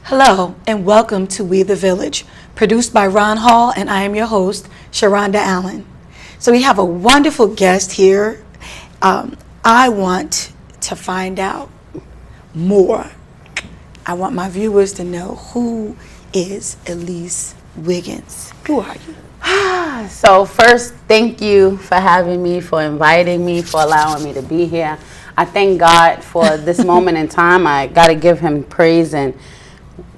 Hello, and welcome to We the Village, produced by Ron Hall, and I am your host, Sharonda Allen. So we have a wonderful guest here. I want to find out more. I want my viewers to know, who is Elease Wiggins? Who are you? So first, thank you for having me, for inviting me, for allowing me to be here. I thank God for this moment in time. I got to give him praise and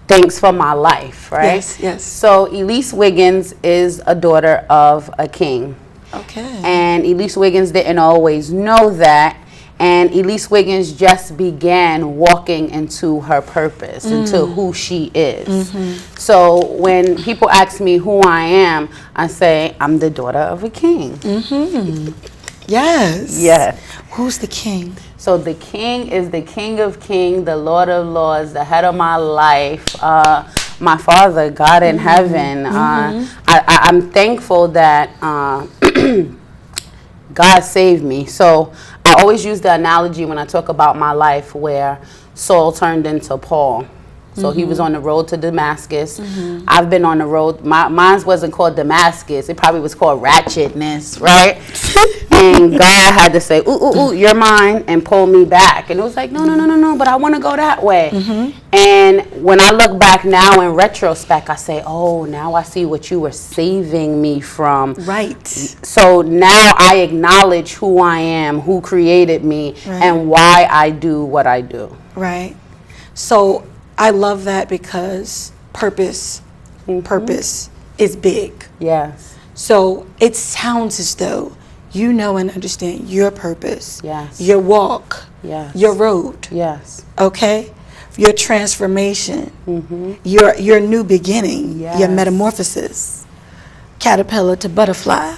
thanks for my life, right? Yes, yes. So Elease Wiggins is a daughter of a king. Okay. And Elease Wiggins didn't always know that. And Elease Wiggins just began walking into her purpose, into who she is. So when people ask me who I am, I say, I'm the daughter of a king. Yes. Yeah. Who's the king? So the king is the King of Kings, the Lord of Lords, the head of my life, my Father, God in heaven. I'm thankful that God saved me. So I always use the analogy when I talk about my life where Saul turned into Paul. So he was on the road to Damascus. I've been on the road. Mine wasn't called Damascus. It probably was called ratchetness, right? And God had to say, ooh, you're mine, and pull me back. And it was like, no, but I want to go that way. And when I look back now in retrospect, I say, oh, now I see what you were saving me from. Right. So now I acknowledge who I am, who created me, and why I do what I do. Right. So I love that because purpose is big. Yes. So it sounds as though you know and understand your purpose, Yes. your walk, Yes. your road, Yes. okay? Your transformation, your new beginning, your Yes. metamorphosis, caterpillar to butterfly,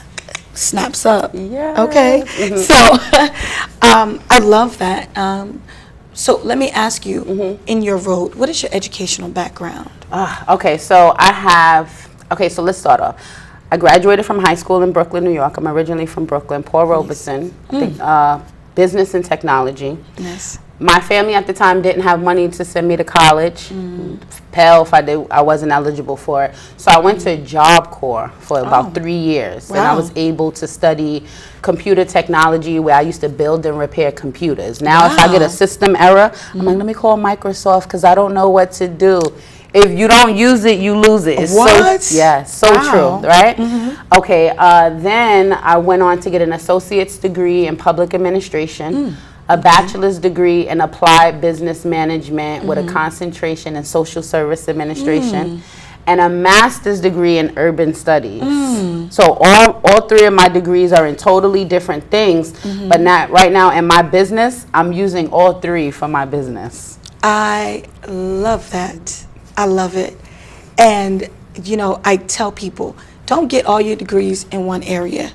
snaps up, Yes. okay? So I love that. So let me ask you, in your road, what is your educational background? Okay, so so let's start off. I graduated from high school in Brooklyn, New York. I'm originally from Brooklyn, Paul Robeson, business and technology. Yes. My family at the time didn't have money to send me to college. Pell, if I did, I wasn't eligible for it. So I went to Job Corps for about 3 years. And I was able to study computer technology, where I used to build and repair computers. Now if I get a system error, I'm like, let me call Microsoft because I don't know what to do. If you don't use it, you lose it. It's What? So true, right? Okay, then I went on to get an associate's degree in public administration, a bachelor's degree in applied business management with a concentration in social service administration, and a master's degree in urban studies. So all three of my degrees are in totally different things, but right now in my business, I'm using all three for my business. I love that. I love it. And, I tell people, don't get all your degrees in one area.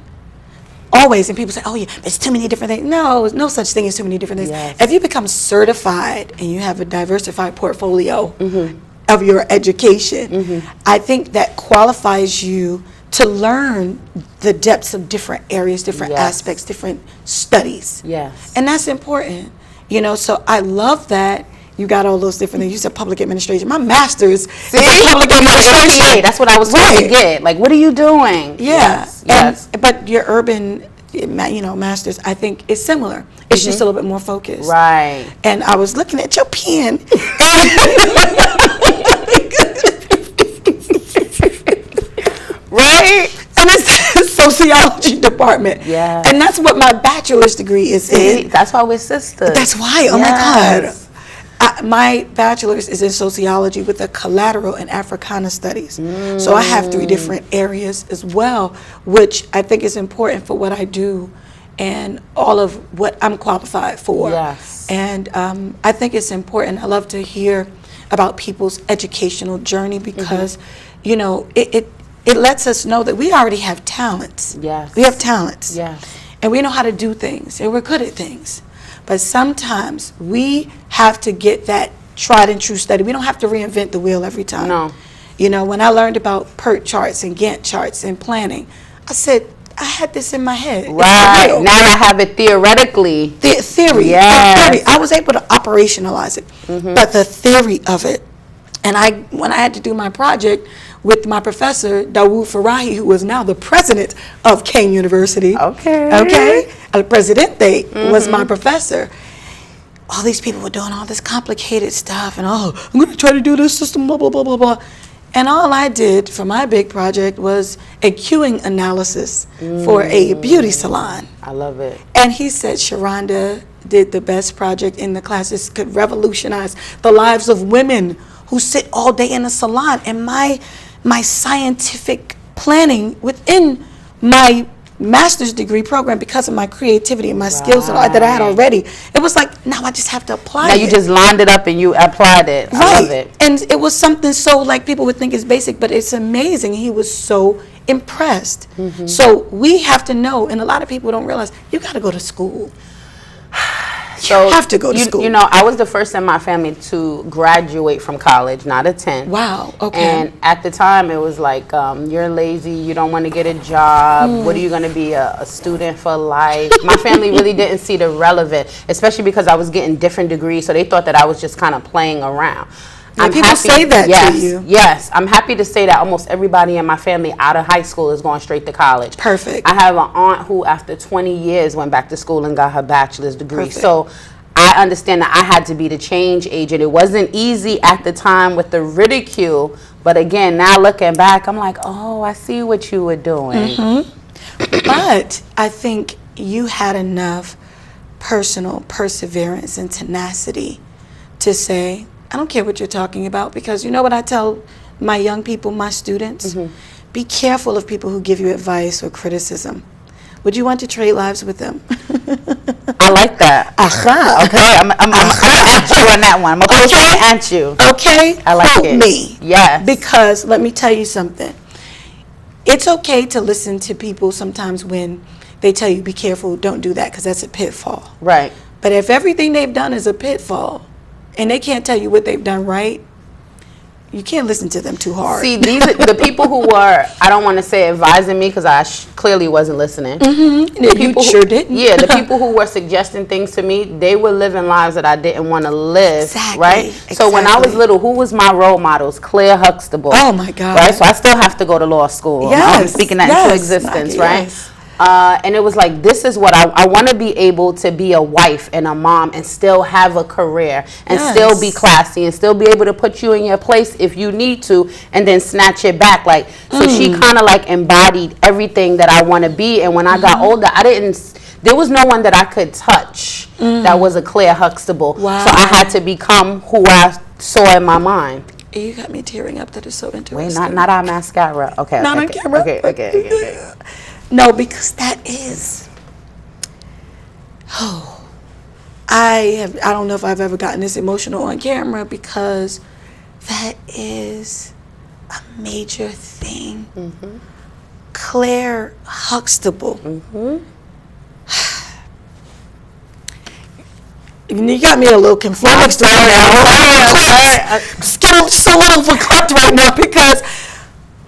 Always. And people say, oh, yeah, there's too many different things. No, no such thing as too many different things. Yes. If you become certified and you have a diversified portfolio of your education, I think that qualifies you to learn the depths of different areas, different aspects, different studies. Yes. And that's important. So I love that. You got all those different things. You said public administration. My master's is in public administration. That's what I was trying to get. Like, what are you doing? Yeah. Yes. But your urban, master's, I think, is similar. It's just a little bit more focused. Right. And I was looking at your pen. Right? And it's the sociology department. Yeah. And that's what my bachelor's degree is in. That's why we're sisters. That's why. Oh, my God. My bachelor's is in sociology with a collateral in Africana studies. So I have 3 different areas as well, which I think is important for what I do and all of what I'm qualified for. Yes. And I think it's important. I love to hear about people's educational journey because, it lets us know that we already have talents. Yes. We have talents. Yes. And we know how to do things, and we're good at things. But sometimes we have to get that tried and true study. We don't have to reinvent the wheel every time. No. When I learned about PERT charts and Gantt charts and planning, I said, I had this in my head. Right. Now I have it theoretically. Theory. Yes. Theory. I was able to operationalize it. But the theory of it And when I had to do my project with my professor, Dawood Farahi, who was now the president of Kane University. Okay. El Presidente was my professor. All these people were doing all this complicated stuff, and I'm going to try to do this system, blah, blah, blah, blah, blah. And all I did for my big project was a queuing analysis for a beauty salon. I love it. And he said Sharonda did the best project in the class. This could revolutionize the lives of women who sit all day in a salon. And my scientific planning within my master's degree program, because of my creativity and my skills that I had already, it was like, now I just have to apply it. Now you just lined it up and you applied it. Right. I love it. And it was something so, like, people would think it's basic, but it's amazing. He was so impressed. So we have to know, and a lot of people don't realize, you got to go to school. So you have to go to school. You know, I was the first in my family to graduate from college, not attend. Wow, okay. And at the time, it was like, you're lazy, you don't want to get a job, what are you going to be, a student for life? My family really didn't see the relevant, especially because I was getting different degrees, so they thought that I was just kind of playing around. People say that to you. Yes, I'm happy to say that almost everybody in my family out of high school is going straight to college. Perfect. I have an aunt who, after 20 years, went back to school and got her bachelor's degree. Perfect. So I understand that I had to be the change agent. It wasn't easy at the time with the ridicule, but again, now looking back, I'm like, oh, I see what you were doing. But I think you had enough personal perseverance and tenacity to say, I don't care what you're talking about, because you know what I tell my young people, my students? Be careful of people who give you advice or criticism. Would you want to trade lives with them? I like that. Okay, I'm at you on that one. I'm going to at you. Okay, I like quote it. me. Yes. Because let me tell you something. It's okay to listen to people sometimes when they tell you, be careful, don't do that, because that's a pitfall. Right. But if everything they've done is a pitfall, and they can't tell you what they've done right, you can't listen to them too hard. See, the people who were, I don't want to say advising me, because I clearly wasn't listening. The people sure didn't. Yeah, the people who were suggesting things to me, they were living lives that I didn't want to live. Exactly. Right? So when I was little, who was my role models? Claire Huxtable. Oh, my God. Right? So I still have to go to law school. Yes. I'm speaking that into existence, right? Yes. And it was like, this is what I want to be able to be a wife and a mom and still have a career and still be classy and still be able to put you in your place if you need to, and then snatch it back. Like, so she kind of like embodied everything that I want to be. And when I got older, there was no one that I could touch that was a Claire Huxtable. Wow. So I had to become who I saw in my mind. You got me tearing up. That is so interesting. Wait, not our mascara. Okay. Not on camera. Okay. No, because that is, I don't know if I've ever gotten this emotional on camera, because that is a major thing. Claire Huxtable. You got me a little confused right now. So overcooked right now, because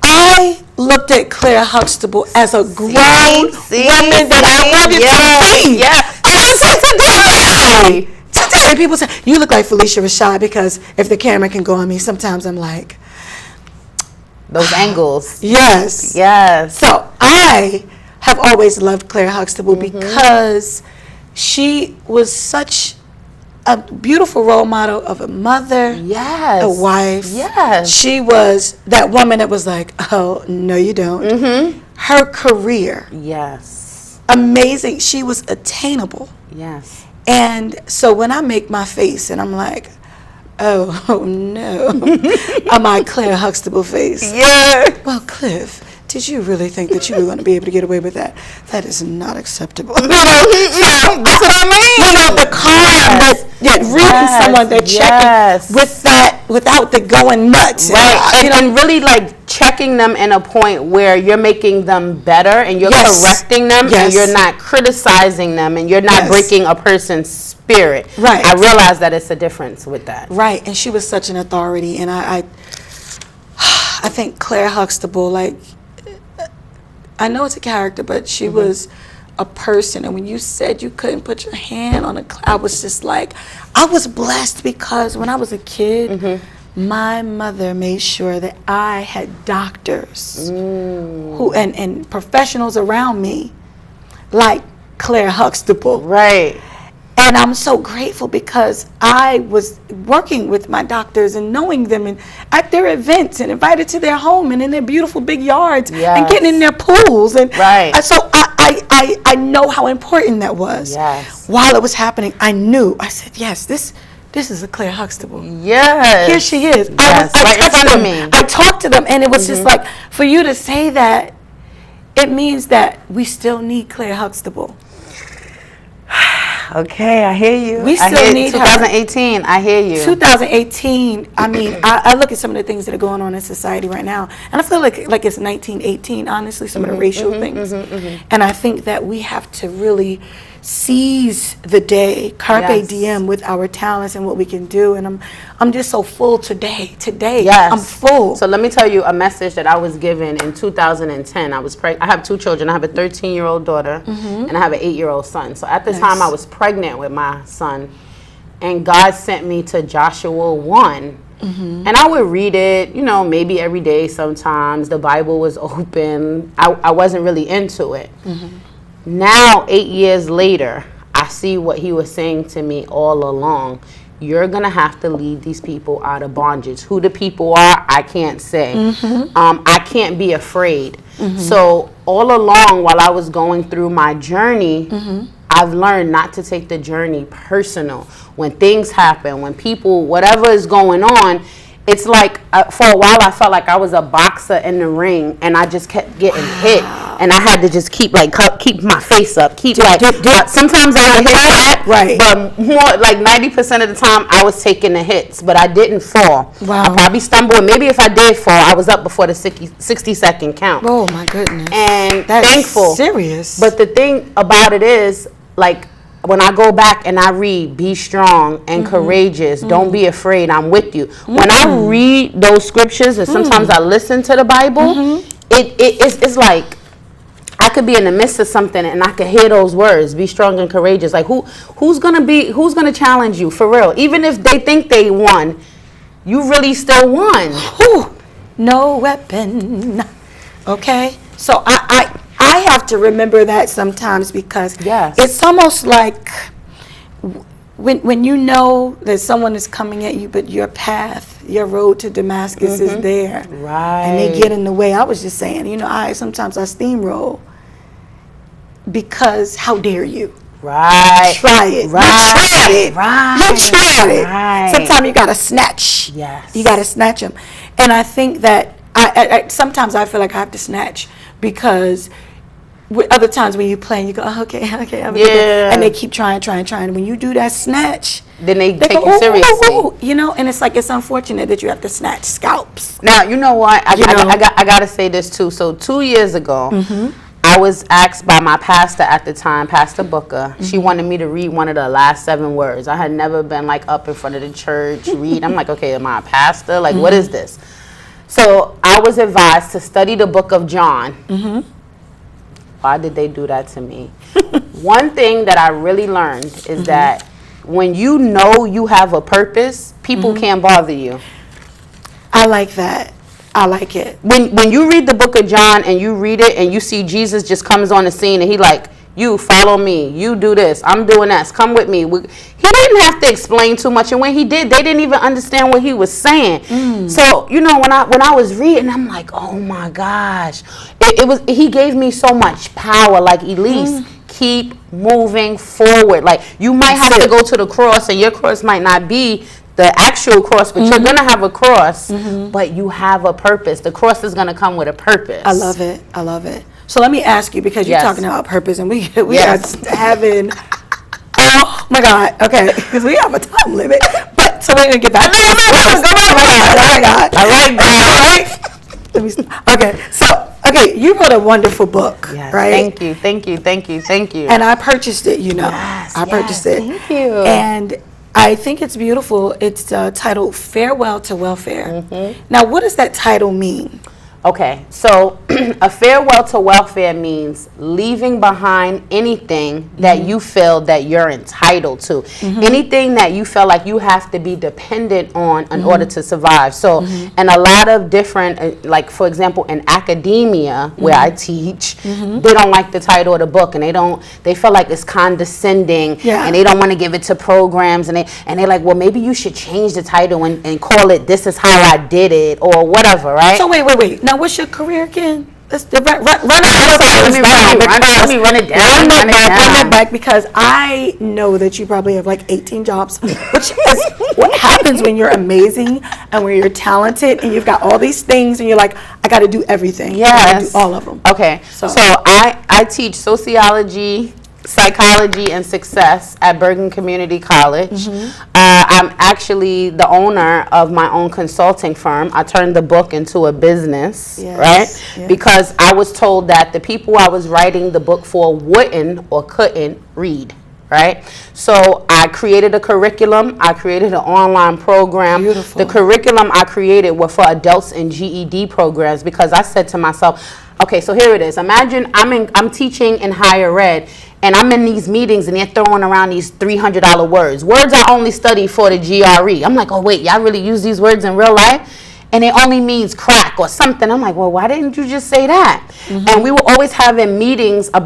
I looked at Claire Huxtable as a grown woman that I wanted to be. Yeah. Today people say, you look like Felicia Rashad, because if the camera can go on me, sometimes I'm like, those angles. Yes. So I have always loved Claire Huxtable because she was such a beautiful role model of a mother, a wife. She was that woman that was like, oh, no, you don't. Her career. Amazing. She was attainable. And so when I make my face and I'm like, oh no, my Claire Huxtable face. Well, Cliff, did you really think that you were going to be able to get away with that? That is not acceptable. That's what I mean. The calm, reading someone, that checking with that, without the going nuts. Right. And really like checking them in a point where you're making them better and you're correcting them and you're not criticizing them and you're not breaking a person's spirit. Right. I realize that it's a difference with that. Right. And she was such an authority. And I think Claire Huxtable, like, I know it's a character, but she was a person. And when you said you couldn't put your hand on I was just like, I was blessed, because when I was a kid, my mother made sure that I had doctors who and professionals around me like Claire Huxtable. Right. And I'm so grateful because I was working with my doctors and knowing them and at their events and invited to their home and in their beautiful big yards and getting in their pools. And so I know how important that was. Yes. While it was happening, I said, yes, this is a Claire Huxtable. Yes. Here she is. Yes. I touched them. I talked to them, and it was just like, for you to say that, it means that we still need Claire Huxtable. Okay, I hear you. We still need 2018, I hear you. 2018, I mean, I look at some of the things that are going on in society right now, and I feel like it's 1918, honestly, some of the racial things. And I think that we have to really seize the day, carpe diem, with our talents and what we can do. And I'm just so full today. Yes. I'm full. So let me tell you a message that I was given in 2010. I have 2 children. I have a 13-year-old daughter and I have an 8-year-old son. So at the time I was pregnant with my son, and God sent me to Joshua 1. And I would read it, maybe every day sometimes. The Bible was open. I wasn't really into it. Now, 8 years later, I see what he was saying to me all along. You're going to have to lead these people out of bondage. Who the people are, I can't say. I can't be afraid. So all along, while I was going through my journey, I've learned not to take the journey personal. When things happen, when people, whatever is going on, it's like for a while I felt like I was a boxer in the ring, and I just kept getting hit, and I had to just keep my face up, sometimes I would hit back, but more like 90% of the time I was taking the hits, but I didn't fall. I probably stumbled. Maybe if I did fall, I was up before the 60-second count. Oh my goodness! And that's thankful, serious. But the thing about it is, like, when I go back and I read, be strong and courageous, don't be afraid, I'm with you. When I read those scriptures, and sometimes I listen to the Bible, it's like I could be in the midst of something and I could hear those words, be strong and courageous. Like who's gonna challenge you for real? Even if they think they won, you really still won. No weapon. Okay? So I have to remember that sometimes, because it's almost like when you know that someone is coming at you, but your path, your road to Damascus is there. And they get in the way. I was just saying, sometimes I steamroll, because how dare you? Try it. You tried it. Sometimes you got to snatch. Yes. You got to snatch them. And I think that I sometimes I feel like I have to snatch, because with other times when you play, you go, okay, and they keep trying. When you do that snatch, then they take you seriously. And it's like, it's unfortunate that you have to snatch scalps. Now, you know what? I got to say this too. So 2 years ago, I was asked by my pastor at the time, Pastor Booker. She wanted me to read one of the last 7 words. I had never been like up in front of the church, read. I'm like, okay, am I a pastor? Like, what is this? So I was advised to study the book of John. Why did they do that to me? One thing that I really learned is that when you know you have a purpose, people can't bother you. I like that. I like it. When you read the book of John and you read it and you see Jesus just comes on the scene and he like, you follow me, you do this, I'm doing this, come with me. He didn't have to explain too much, and when he did, they didn't even understand what he was saying. So when I was reading, I'm like, oh my gosh, he gave me so much power. Like, Elease, keep moving forward. Like, you might have to go to the cross, and your cross might not be the actual cross, but you're gonna have a cross, but you have a purpose. The cross is gonna come with a purpose. I love it. So let me ask you, because you're talking about purpose, and we are having, oh my God, okay, because we have a time limit. But so we're gonna get back. Oh my God. I like that. Okay, you wrote a wonderful book, right? Thank you. And I purchased it. I purchased it. Thank you. And I think it's beautiful. It's titled "Farewell to Welfare." Now, what does that title mean? Okay, so a farewell to welfare means leaving behind anything that you feel that you're entitled to, anything that you feel like you have to be dependent on in order to survive. So, and a lot of different, like for example, in academia where I teach, they don't like the title of the book, and they feel like it's condescending, and they don't want to give it to programs, and they're like, well, maybe you should change the title and call it "This Is How I Did It" or whatever, right? So wait. Now, what's your career again? Let me run it back, because I know that you probably have like 18 jobs, which is what happens when you're amazing and when you're talented and you've got all these things and you're like, I got to do everything. Yes. Do all of them. Okay. So I teach sociology, psychology, and success at Bergen Community College. I'm actually the owner of my own consulting firm. I turned the book into a business, right? Yes. Because I was told that the people I was writing the book for wouldn't or couldn't read, right? So I created a curriculum. I created an online program. Beautiful. The curriculum I created were for adults in GED programs, because I said to myself, okay, so here it is. Imagine I'm teaching in higher ed, and I'm in these meetings, and they're throwing around these $300 words I only study for the GRE. I'm like, oh wait, y'all really use these words in real life? And it only means crack or something. I'm like, well, why didn't you just say that? And we were always having meetings, but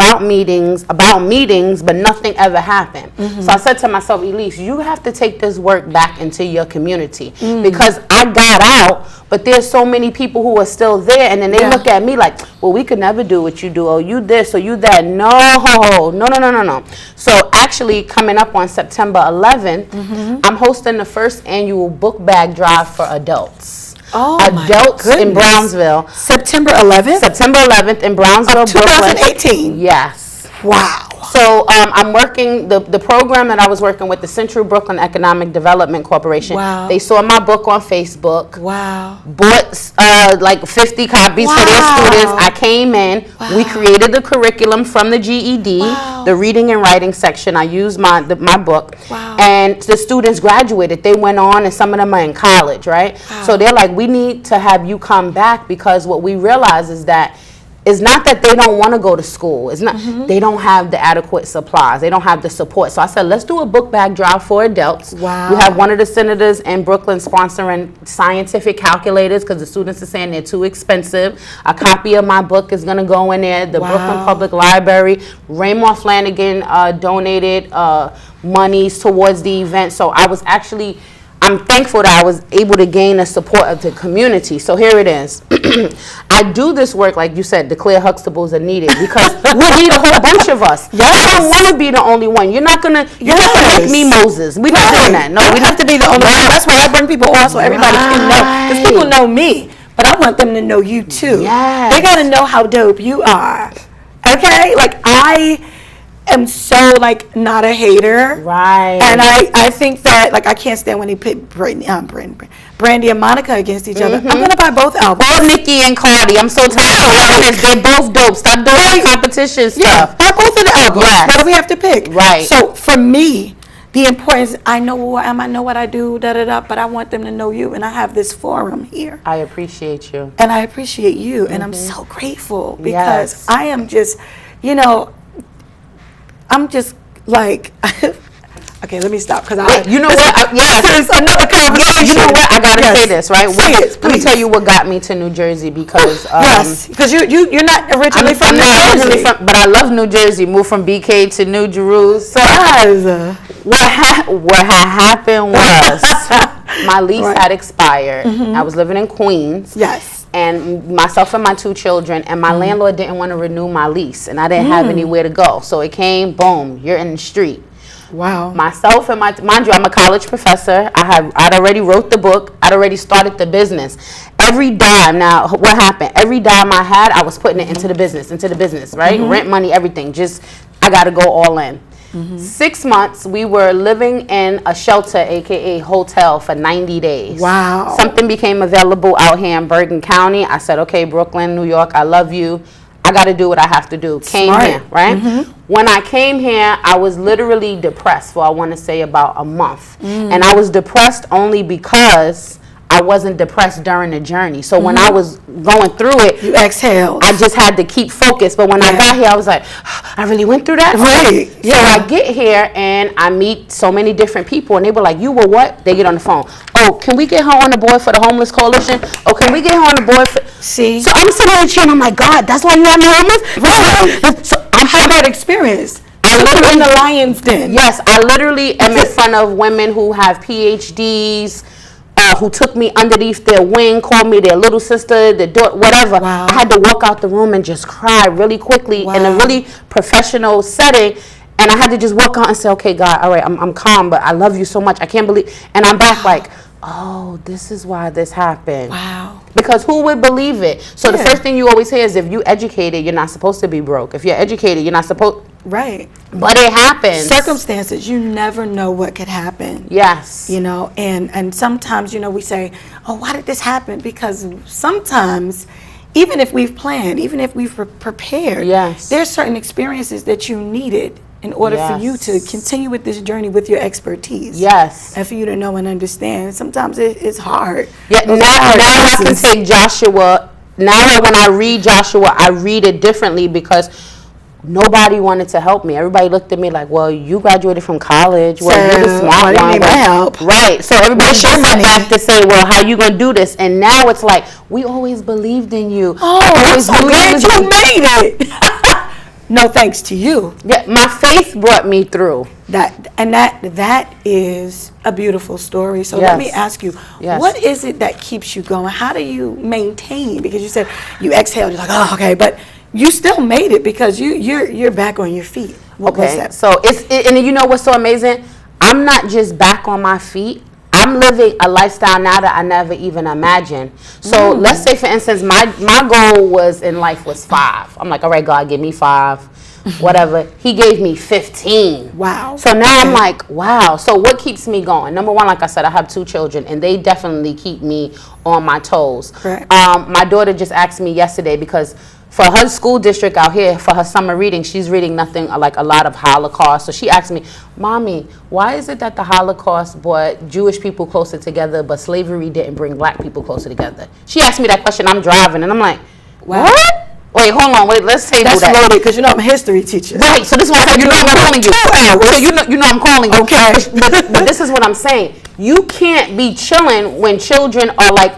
nothing ever happened. So I said to myself, Elease, you have to take this work back into your community, because I got out, but there's so many people who are still there, and then they look at me like, well, we could never do what you do. Oh, you this or you that. No. So actually, coming up on September 11th, I'm hosting the first annual book bag drive for adults. Adults in Brownsville. September 11th? September 11th in Brownsville, 2018. Yes. Wow. So I'm working, the program that I was working with, the Central Brooklyn Economic Development Corporation. Wow. They saw my book on Facebook. Wow. Bought like 50 copies for their students. I came in. Wow. We created the curriculum from the GED, the reading and writing section. I used my book. Wow. And the students graduated. They went on, and some of them are in college, right? Wow. So they're like, we need to have you come back, because what we realize is that it's not that they don't want to go to school. It's not they don't have the adequate supplies. They don't have the support. So I said, let's do a book bag drive for adults. Wow. We have one of the senators in Brooklyn sponsoring scientific calculators, because the students are saying they're too expensive. A copy of my book is going to go in there. The Brooklyn Public Library. Raymore Flanagan donated monies towards the event. So I'm thankful that I was able to gain the support of the community. So here it is. I do this work, like you said, declare Huxtables are needed, because we need a whole bunch of us. Yes. I don't want to be the only one. You're not gonna make me Moses. We're not doing that. No, we have to be the only one. That's why I bring people on, so everybody can know. Because people know me, but I want them to know you too. Yes. They got to know how dope you are. Okay? Like, I am so like not a hater, right? And I think that, like, I can't stand when they put Brandy and Monica against each other. I'm gonna buy both albums. Or Nicki and Cardi. I'm so tired of they're both dope. Stop doing competition stuff. Buy both of the albums. Yes. Why do we have to pick? Right. So for me, the importance, I know who I am, I know what I do, but I want them to know you, and I have this forum here. I appreciate you. And I appreciate you, and I'm so grateful, because Yes. I am just, I'm just like, okay, let me stop, because you know what? This is another conversation. You know what? I gotta say this, right? Let me tell you what got me to New Jersey, because yes, because you're not originally from New Jersey, but I love New Jersey. Moved from BK to New Jerusalem. So what had happened was my lease had expired. I was living in Queens. Yes. And myself and my 2 children, and my landlord didn't want to renew my lease, and I didn't have anywhere to go. So it came, boom, you're in the street. Wow. Myself and mind you, I'm a college professor. I'd already wrote the book. I'd already started the business. Every dime, now what happened? Every dime I had, I was putting it into the business, right? Rent money, everything. Just, I got to go all in. 6 months, we were living in a shelter, aka hotel, for 90 days. Wow. Something became available out here in Bergen County. I said, okay, Brooklyn, New York, I love you. I got to do what I have to do. Came here, right? When I came here, I was literally depressed for, I want to say, about a month. And I was depressed only because I I wasn't depressed during the journey. So when I was going through it, you exhaled. I just had to keep focused. But when I got here, I was like, I really went through that? Right. So I get here and I meet so many different people, and they were like, you were what? They get on the phone. Oh, can we get her on the board for the homeless coalition? Oh, can we get her on the board for... See? So I'm sitting there cheering. I'm like, God, that's why you have me homeless? Right. So I'm How that experience? I literally in the lion's den. Yes, I literally am in front of women who have PhDs, who took me underneath their wing, called me their little sister, their daughter, whatever. Wow. I had to walk out the room and just cry really quickly in a really professional setting. And I had to just walk out and say, okay, God, all right, I'm calm, but I love you so much. I can't believe. And I'm back like, oh, this is why this happened. Wow. Because who would believe it? So the first thing you always hear is, if you educated, you're not supposed to be broke. If you're educated, you're not supposed... Right. But it happens. Circumstances, you never know what could happen. Yes. You know, and sometimes, you know, we say, oh, why did this happen? Because sometimes, even if we've planned, even if we've prepared, there's certain experiences that you needed in order for you to continue with this journey with your expertise. Yes. And for you to know and understand. Sometimes it's hard. Yeah, now I can take Joshua. Now when I read Joshua, I read it differently because nobody wanted to help me. Everybody looked at me like, well, you graduated from college. Well, you're the smart one. Need my help. Right. So everybody should come back to say, well, how you going to do this? And now it's like, we always believed in you. Oh, I'm so glad you made it. No thanks to you. Yeah, my faith brought me through. That is a beautiful story. So let me ask you, what is it that keeps you going? How do you maintain? Because you said you exhaled, you're like, oh, okay, but you still made it because you're back on your feet. So and you know what's so amazing? I'm not just back on my feet. I'm living a lifestyle now that I never even imagined. So let's say, for instance, my goal was in life was 5. I'm like, all right, God, give me 5, whatever. He gave me 15. Wow. So now I'm like, wow. So what keeps me going? Number one, like I said, I have 2 children, and they definitely keep me on my toes. Correct. My daughter just asked me yesterday, because for her school district out here, for her summer reading, she's reading nothing like a lot of Holocaust. So she asked me, Mommy, why is it that the Holocaust brought Jewish people closer together, but slavery didn't bring black people closer together? She asked me that question. I'm driving, and I'm like, what? Wait, hold on. Wait, let's say that's loaded, because you know I'm a history teacher. Right. So this is what I'm calling you. So you know I'm calling you. Okay. But this is what I'm saying. You can't be chilling when children are like,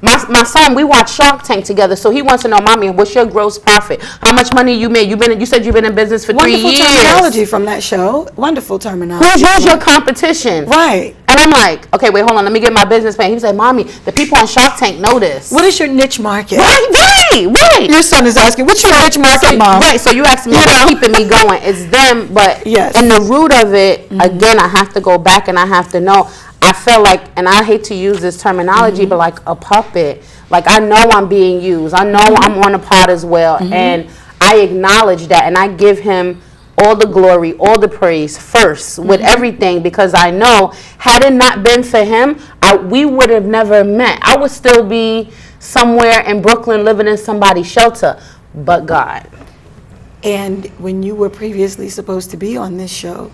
my son, we watch Shark Tank together, so he wants to know, Mommy, what's your gross profit? How much money you made? You said you've been in business for 3 years. Wonderful terminology from that show. Wonderful terminology. Who's your competition? Right. And I'm like, okay, wait, hold on, let me get my business plan. He was like, Mommy, the people on Shark Tank know this. What is your niche market? Right. Your son is asking, what's your niche market, Mom? Right, so you asked me what's keeping me going. It's them, but in the root of it, again, I have to go back and I have to know. I feel like, and I hate to use this terminology, but like a puppet. Like, I know I'm being used. I know I'm on a pot as well. And I acknowledge that, and I give him all the glory, all the praise first with everything, because I know, had it not been for him, we would have never met. I would still be somewhere in Brooklyn living in somebody's shelter, but God. And when you were previously supposed to be on this show,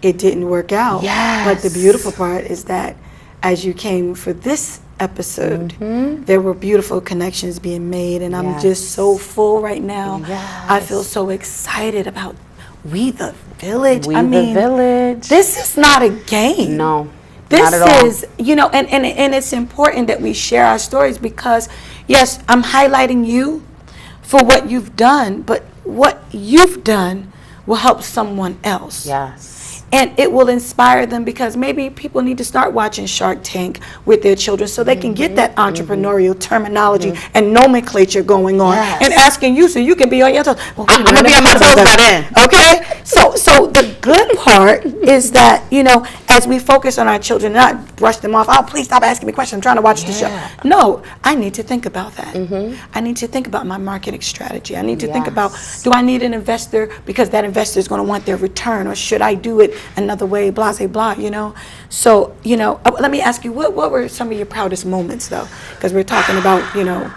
it didn't work out. Yes. But the beautiful part is that as you came for this episode, there were beautiful connections being made, and I'm just so full right now. Yes. I feel so excited about We the Village. We the Village. This is not a game. No. This not at all. is, you know, and it's important that we share our stories, because yes, I'm highlighting you for what you've done, but what you've done will help someone else. Yes. And it will inspire them, because maybe people need to start watching Shark Tank with their children so they can get that entrepreneurial terminology and nomenclature going on, and asking you so you can be on your toes. Well, I'm going to be on my toes by then. Okay? So the good part is that, you know, as we focus on our children, not brush them off, oh, please stop asking me questions, I'm trying to watch the show. No, I need to think about that. I need to think about my marketing strategy. I need to think about, do I need an investor, because that investor is going to want their return, or should I do it another way, blah, blah, blah, you know? So, you know, let me ask you, what were some of your proudest moments, though? Because we're talking about, you know,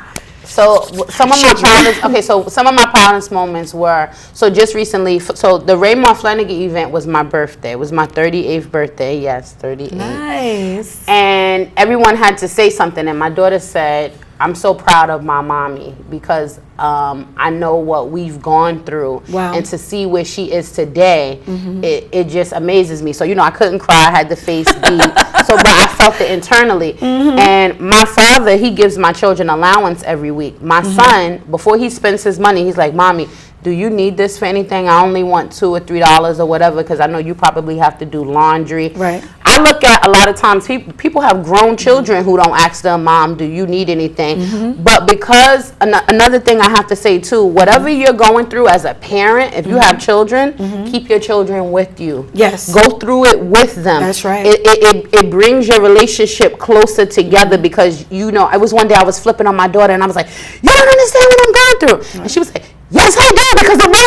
So some of my proudest moments were, so just recently, so the Raymond Flanagan event was my birthday. It was my 38th birthday. Yes, 38. Nice. And everyone had to say something, and my daughter said, I'm so proud of my mommy because I know what we've gone through. Wow. And to see where she is today, it just amazes me. So, I couldn't cry. I had the face deep. But I felt it internally. And my father, he gives my children allowance every week. My son, before he spends his money, he's like, Mommy, do you need this for anything? I only want $2 or $3 or whatever, because I know you probably have to do laundry. Right. I look at a lot of times people have grown children who don't ask their mom, do you need anything? But because another thing I have to say too, whatever you're going through as a parent, if you have children, keep your children with you. Yes. Go through it with them. That's right. It brings your relationship closer together because it was one day I was flipping on my daughter and I was like, you don't understand what I'm going through. And she was like, yes, I do, because the way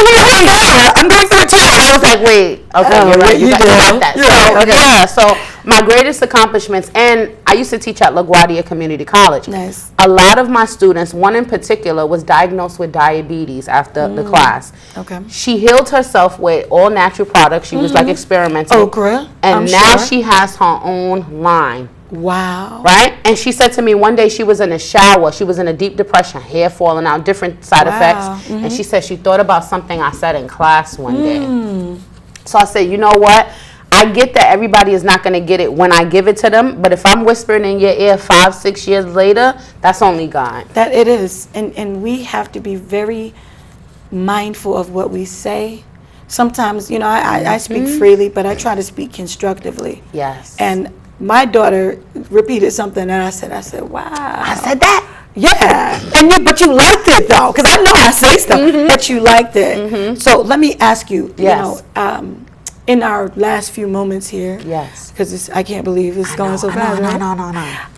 I'm going through it too. I was like, wait, okay, you're right. You got that. So my greatest accomplishments, and I used to teach at LaGuardia Community College. Nice. A lot of my students, one in particular, was diagnosed with diabetes after the class. Okay. She healed herself with all natural products. She was like experimenting. Okra. And now she has her own line. Wow. Right? And she said to me one day she was in a shower. She was in a deep depression, hair falling out, different side effects. And she said she thought about something I said in class one day. So I said, you know what? I get that everybody is not going to get it when I give it to them. But if I'm whispering in your ear 5-6 years later, that's only God. That it is. And we have to be very mindful of what we say. Sometimes, I speak freely, but I try to speak constructively. Yes. And my daughter repeated something, and I said, wow. I said that? Yeah. But you liked it, though, because I know I say stuff, but you liked it. So let me ask you, Yes. In our last few moments here, Yes. because I can't believe it's going so fast.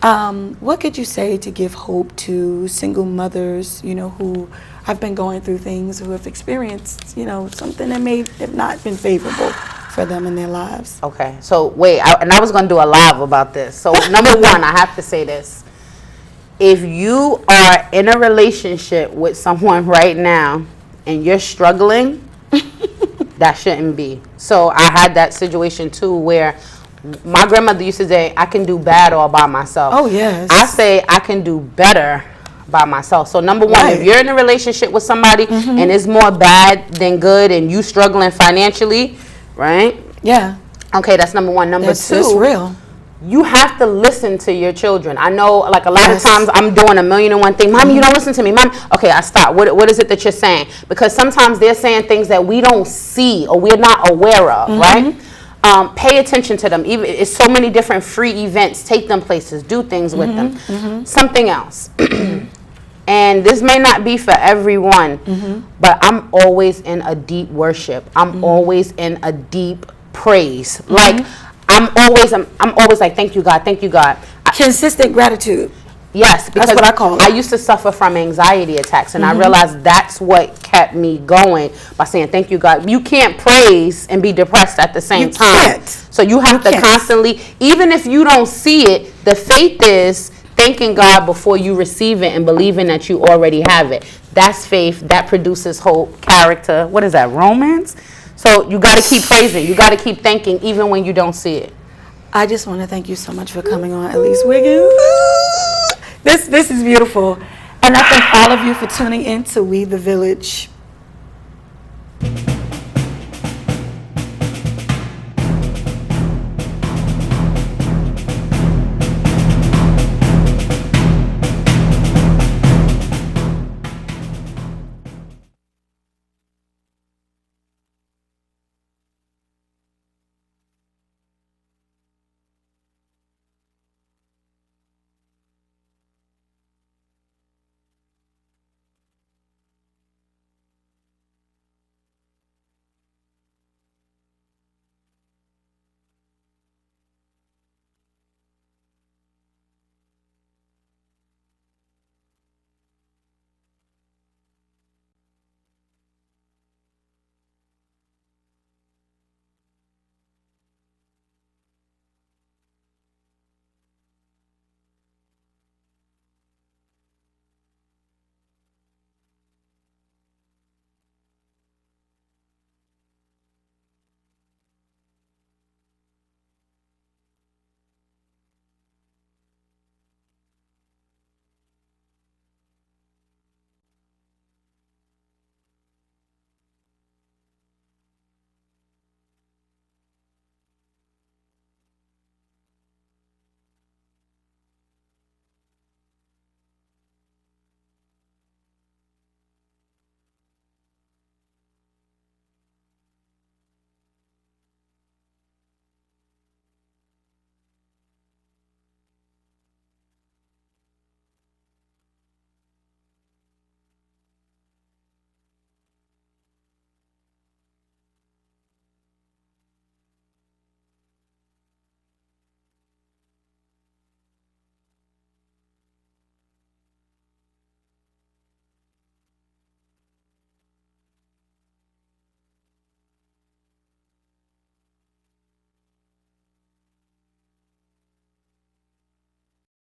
No. What could you say to give hope to single mothers, who have been going through things, who have experienced, something that may have not been favorable for them in their lives? Okay. So, wait, I was going to do a live about this. So, number one, I have to say this. If you are in a relationship with someone right now and you're struggling, that shouldn't be. So I had that situation too where my grandmother used to say, I can do bad all by myself. Oh, yes. I say I can do better by myself. So number one, if you're in a relationship with somebody and it's more bad than good and you struggling financially, right? Yeah. Okay, that's number one. Number two. That's real. You have to listen to your children. I know, like, a lot of times I'm doing a million and one thing. Mommy, you don't listen to me. Mommy, okay, I stop. What is it that you're saying? Because sometimes they're saying things that we don't see or we're not aware of, right? Pay attention to them. Even it's so many different free events. Take them places. Do things with them. Something else. And this may not be for everyone, but I'm always in a deep worship. I'm always in a deep praise. Like, I'm always like, thank you, God, thank you, God. Consistent gratitude. Yes, because that's what I call it. I used to suffer from anxiety attacks, and I realized that's what kept me going by saying, thank you, God. You can't praise and be depressed at the same time. Can't. So you have to constantly, even if you don't see it, the faith is thanking God before you receive it and believing that you already have it. That's faith. That produces hope, character. What is that, romance? So you got to keep praising. You got to keep thanking even when you don't see it. I just want to thank you so much for coming on, Elease Wiggins. This is beautiful. And I thank all of you for tuning in to We the Village.